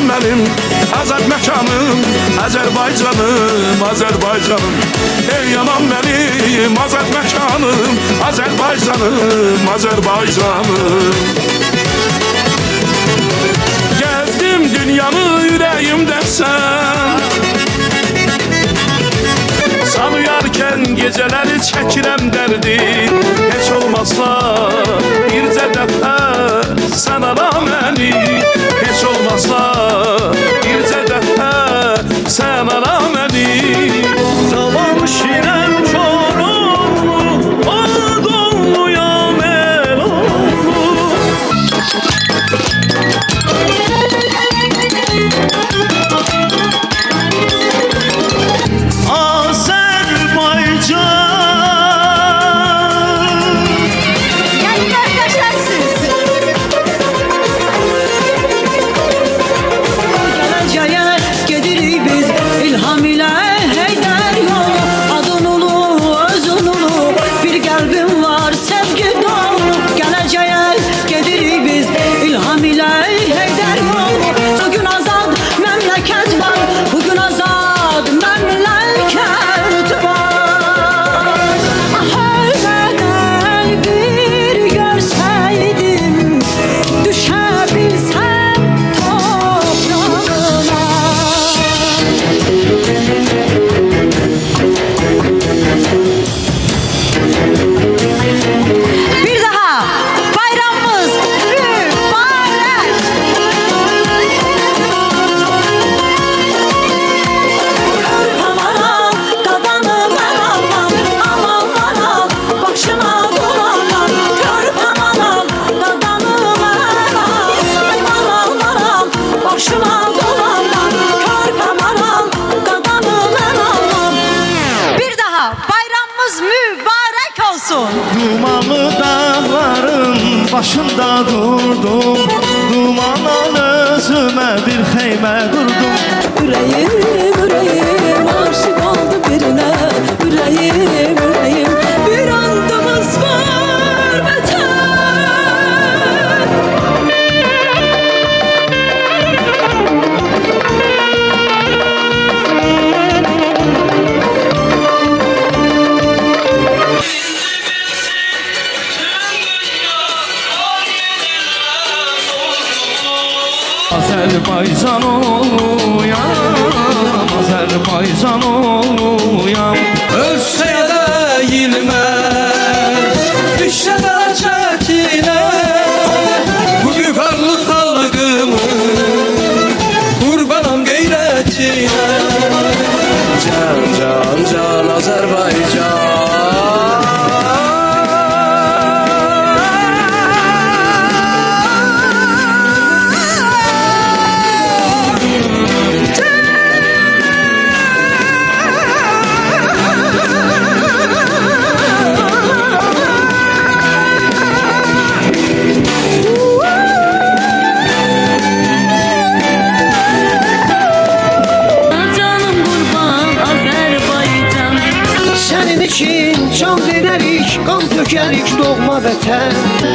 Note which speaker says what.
Speaker 1: benim, Azər məkanım, Azərbaycanım, Azərbaycanım. Ey yaman benim, Azər məkanım, Azərbaycanım, Azərbaycanım. Gezdim dünyanı yüreğimden sen, sanıyarken geceleri çekirem derdi. Hiç olmazsa birce defa sen ara beni, hiç olmazsa birce defa sen ara beni. Zaman şirem çorumlu, Anadolu'ya melonlu.
Speaker 2: Dumanlı dağların başında durdum, dumana özüme bir xeymə qurdum.
Speaker 3: Yüreğim aşık oldu birine, yüreğim bir andımız var beter.
Speaker 1: Azərbaycan oluyam, Azərbaycan oluyam. Ölsə də yenilməz, düşsə də çəkinər. Bu vüqarlı xalqımın qurbanam qeyrətinə. Can, can, can Azərbaycan.
Speaker 3: Can verərik, qan tökərik doğma vətən.